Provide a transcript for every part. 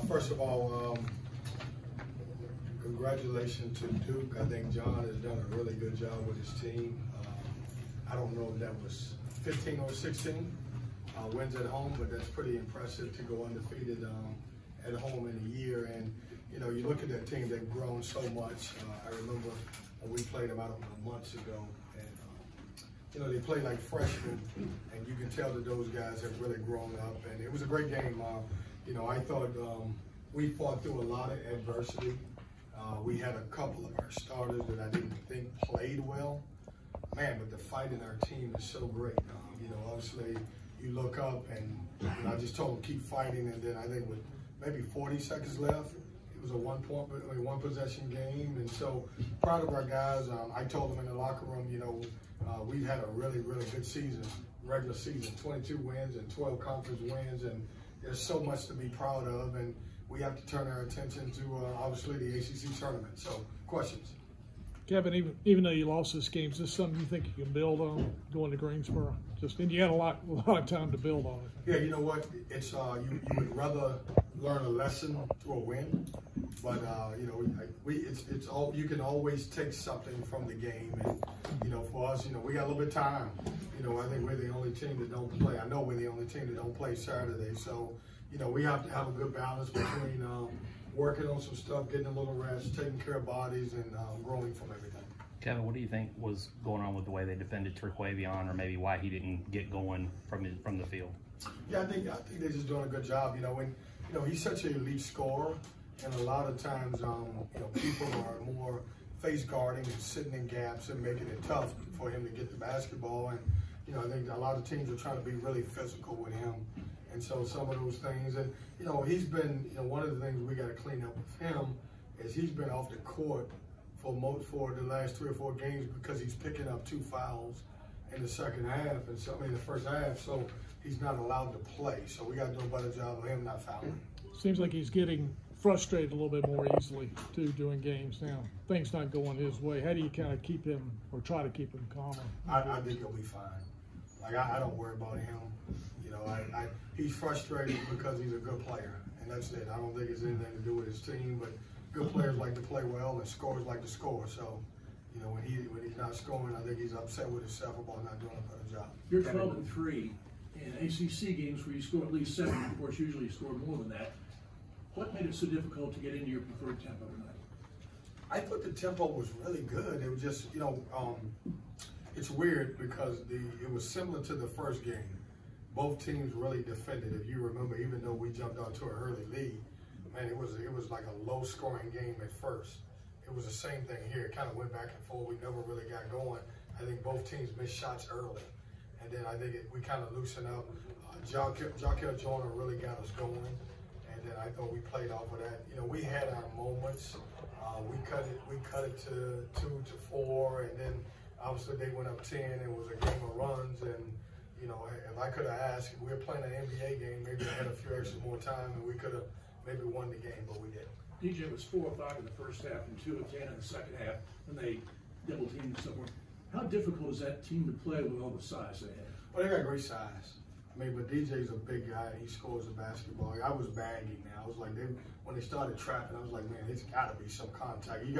First of all, congratulations to Duke. I think John has done a really good job with his team. I don't know if that was 15 or 16 wins at home, but that's pretty impressive to go undefeated at home in a year. And, you know, you look at that team, they've grown so much. I remember we played them, I don't know, months ago. And, you know, they play like freshmen, and you can tell that those guys have really grown up. And it was a great game. You know, I thought we fought through a lot of adversity. We had a couple of our starters that I didn't think played well. Man, but the fight in our team is so great. You know, obviously you look up and you know, I just told them keep fighting, and then I think with maybe 40 seconds left, it was a one possession game, and so proud of our guys. I told them in the locker room, you know, we've had a really, really good season, regular season, 22 wins and 12 conference wins, and there's so much to be proud of, and we have to turn our attention to obviously the ACC tournament. So, questions? Kevin, even though you lost this game, is this something you think you can build on going to Greensboro? And you had a lot of time to build on it. Yeah, you know what? It's you would rather learn a lesson through a win, but you know, it's all you can always take something from the game, and you know, for us, you know, we got a little bit of time. You know, I think we're the only team that don't play. I know we're the only team that don't play Saturday, so you know, we have to have a good balance between working on some stuff, getting a little rest, taking care of bodies, and growing from everything. Kevin, what do you think was going on with the way they defended Turquavion, or maybe why he didn't get going from the field? Yeah, I think they're just doing a good job. You know, when you know he's such an elite scorer, and a lot of times you know, people are more face guarding and sitting in gaps and making it tough for him to get the basketball. And you know, I think a lot of teams are trying to be really physical with him. And so some of those things, and you know, he's been, you know, one of the things we got to clean up with him is he's been off the court for the last 3 or 4 games because he's picking up 2 fouls in the second half, and so the first half, so he's not allowed to play. So we got to do a better job of him not fouling. Seems like he's getting frustrated a little bit more easily too during games now. Things not going his way. How do you kind of keep him or try to keep him calm? I think he'll be fine. Like I don't worry about him. You know, he's frustrated because he's a good player, and that's it. I don't think it's anything to do with his team, but good players like to play well, and scorers like to score. So, you know, when he's not scoring, I think he's upset with himself about not doing a better job. You're 12-3 in ACC games where you score at least 7. Of course, usually you score more than that. What made it so difficult to get into your preferred tempo tonight? I thought the tempo was really good. It was just, you know, it's weird because it was similar to the first game. Both teams really defended. If you remember, even though we jumped out to an early lead, man, it was like a low-scoring game at first. It was the same thing here. It kind of went back and forth. We never really got going. I think both teams missed shots early, and then I think we kind of loosened up. Jaquel Joyner really got us going, and then I thought we played off of that. You know, we had our moments. We cut it to 2 to 4, and then obviously they went up 10. It was a game of runs, and you know, if I could have asked, if we were playing an NBA game, maybe I had a few extra more time, and we could have maybe won the game, but we didn't. DJ was 4 of 5 in the first half and 2 of 10 in the second half, and they double teamed somewhere. How difficult is that team to play with all the size they have? Well, they got great size. I mean, but DJ's a big guy. He scores the basketball. I was bagging now. I was like, when they started trapping, I was like, man, it's got to be some contact. You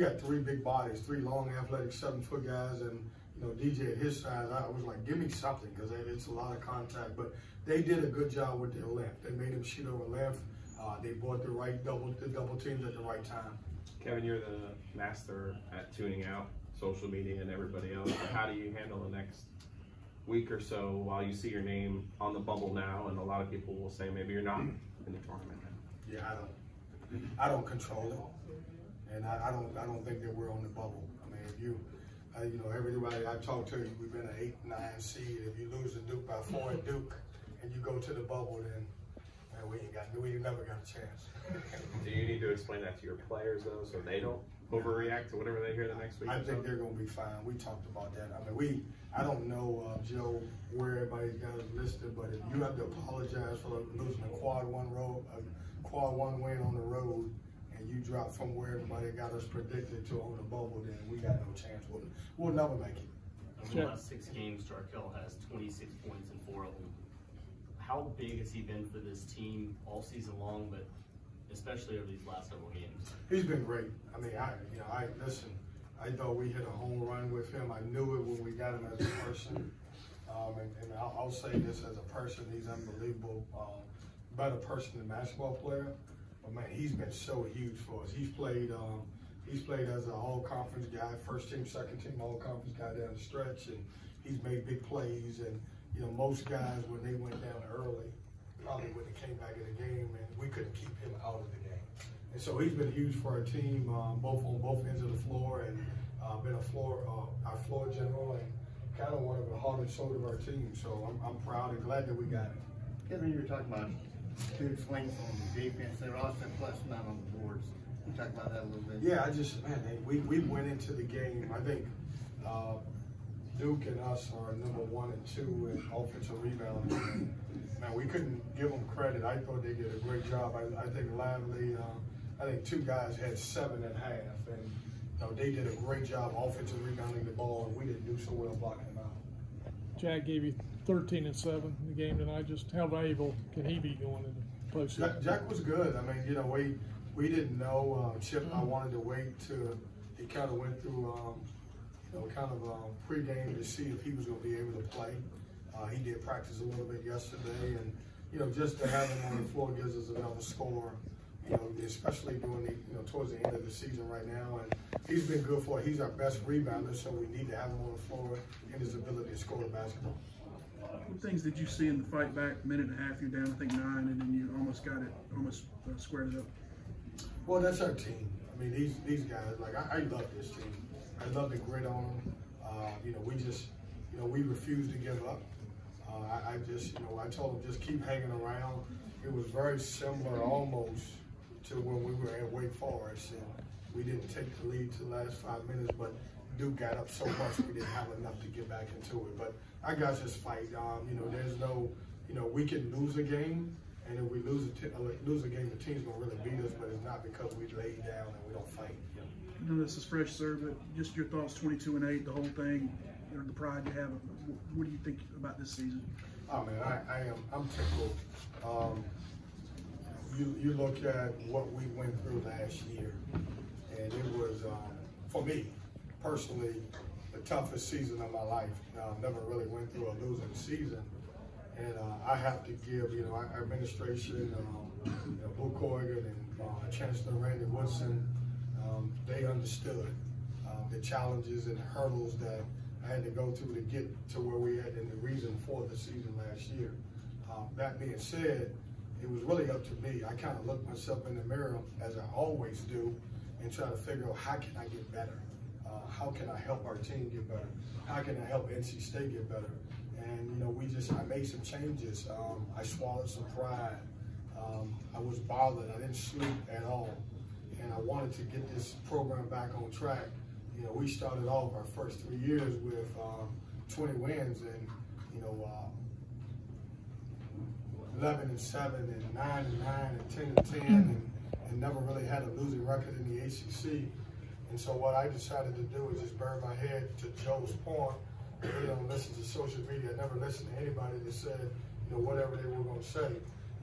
got 3 big bodies, 3 long, athletic, 7-foot guys, and you know, DJ at his size. I was like, give me something, because it's a lot of contact. But they did a good job with their length. They made him shoot over length. They bought the right double teams at the right time. Kevin, you're the master at tuning out social media and everybody else. How do you handle the next week or so while you see your name on the bubble now, and a lot of people will say maybe you're not in the tournament now? Yeah, I don't control it, and I don't think that we're on the bubble. I mean, if you know, everybody I talk to, we've been an 8-9 seed. If you lose to Duke by 4 at Duke, and you go to the bubble, then man, we never got a chance. Do you need to explain that to your players though, so they don't overreact to whatever they hear the next week? I think they're going to be fine. We talked about that. I mean, I don't know, Joe, where everybody's got us listed, but if you have to apologize for losing a quad one win on the road, and you drop from where everybody got us predicted to on the bubble, then we got no chance. We'll never make it. In the last 6 games, Jarkel has 26 points in 4 of them. how big has he been for this team all season long, but especially over these last several games? He's been great. I mean, listen. I thought we hit a home run with him. I knew it when we got him as a person. And I'll say this as a person, he's unbelievable. Better person than basketball player. But man, he's been so huge for us. He's played as an all-conference guy, first team, second team all-conference guy down the stretch, and he's made big plays. And you know, most guys when they went down early, probably when they came back in the game, and we couldn't keep him out of the game. And so he's been huge for our team, both on both ends of the floor, and been our floor general, and kind of one of the heart and soul of our team. So I'm proud and glad that we got it. Kevin, you were talking about big swings on the defense. They were also plus 9 on the boards. Can you talk about that a little bit? Yeah, we went into the game. I think Duke and us are number 1 and 2 in offensive rebounding. Man, we couldn't give them credit. I thought they did a great job. I think Lively, I think 2 guys had 7 at half, and you know, they did a great job offensive rebounding the ball, and we didn't do so well blocking them out. Jack gave you 13 and 7 in the game tonight. Just how valuable can he be going into postseason? Jack was good. I mean, you know, we didn't know Chip. I wanted to wait till he kind of went through, you know, kind of pregame to see if he was going to be able to play. He did practice a little bit yesterday, and you know, just to have him on the floor gives us another score. You know, especially during towards the end of the season right now, and he's been good for it. He's our best rebounder, so we need to have him on the floor and his ability to score the basketball. What things did you see in the fight back? Minute and a half, you're down, I think 9, and then you almost got it, squared it up. Well, that's our team. I mean, these guys, like I love this team. I love the grit on them. You know, we refuse to give up. I told them just keep hanging around. It was very similar almost to when we were at Wake Forest, and we didn't take the lead to the last 5 minutes, but Duke got up so much we didn't have enough to get back into it. But our guys just fight. You know, there's no, you know, we can lose a game, and if we lose a game, the team's gonna really beat us, but it's not because we lay down and we don't fight. I know this is fresh, sir, but just your thoughts, 22 and 8, the whole thing, you know, the pride you have. What do you think about this season? Oh man, I'm tickled. You look at what we went through last year, and it was, for me personally, the toughest season of my life. Never really went through a losing season, and I have to give, you know, our administration, Blue Corrigan and Chancellor Randy Woodson, they understood the challenges and the hurdles that I had to go through to get to where we had, and the reason for the season last year. That being said, it was really up to me. I kind of looked myself in the mirror, as I always do, and try to figure out how can I get better? How can I help our team get better? How can I help NC State get better? And you know, I made some changes. I swallowed some pride. I was bothered. I didn't sleep at all, and I wanted to get this program back on track. You know, we started off our first 3 years with 20 wins, and you know, 11 and 7, and 9 and 9, and 10 and 10, and never really had a losing record in the ACC. And so what I decided to do is just burn my head. To Joe's point, I really don't listen to social media. I never listened to anybody that said, you know, whatever they were going to say.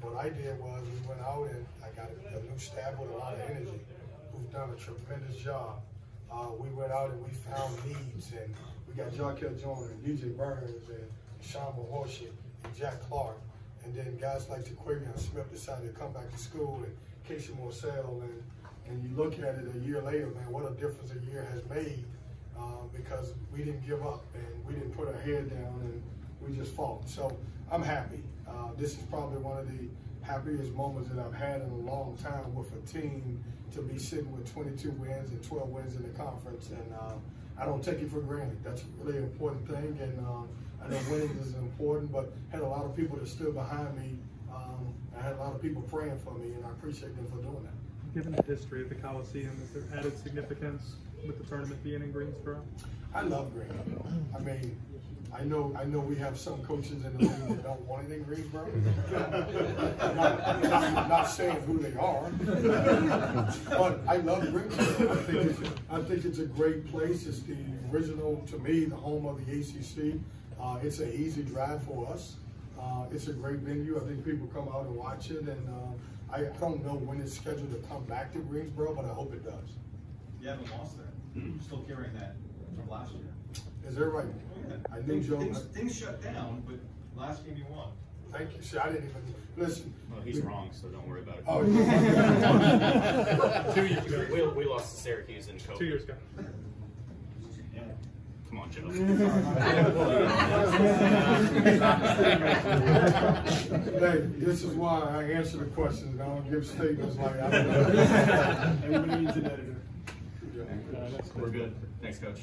What I did was we went out and I got a new staff with a lot of energy who've done a tremendous job. We went out and we found needs, and we got Jarkel Joyner, and DJ Burns, and Sean Mahorship, and Jack Clark. And then guys like Taquavion Smith decided to come back to school, and Casey Morsell, and you look at it a year later, man, what a difference a year has made, because we didn't give up and we didn't put our head down and we just fought. So I'm happy. This is probably one of the happiest moments that I've had in a long time with a team to be sitting with 22 wins and 12 wins in the conference. And I don't take it for granted. That's a really important thing. And I know winning is important, but had a lot of people that stood behind me. I had a lot of people praying for me, and I appreciate them for doing that. Given the history of the Coliseum, is there added significance with the tournament being in Greensboro? I love Greensboro. I mean, I know we have some coaches in the league that don't want it in Greensboro. not saying who they are, but I love Greensboro. I think it's a great place. It's the original, to me, the home of the ACC. It's an easy drive for us. It's a great venue. I think people come out and watch it, and I don't know when it's scheduled to come back to Greensboro, but I hope it does. You haven't lost there. You're still carrying that from last year. Is that right? Yeah. I knew Joe. Things shut down, but last game you won. Thank you. See, I didn't even listen. Well, he's wrong, so don't worry about it. Oh, 2 years ago. We lost to Syracuse in COVID. 2 years ago. Come on, Joe. Hey, this is why I answer the questions. I don't give statements like I don't know. Everybody needs an editor. We're good. Thanks, Coach.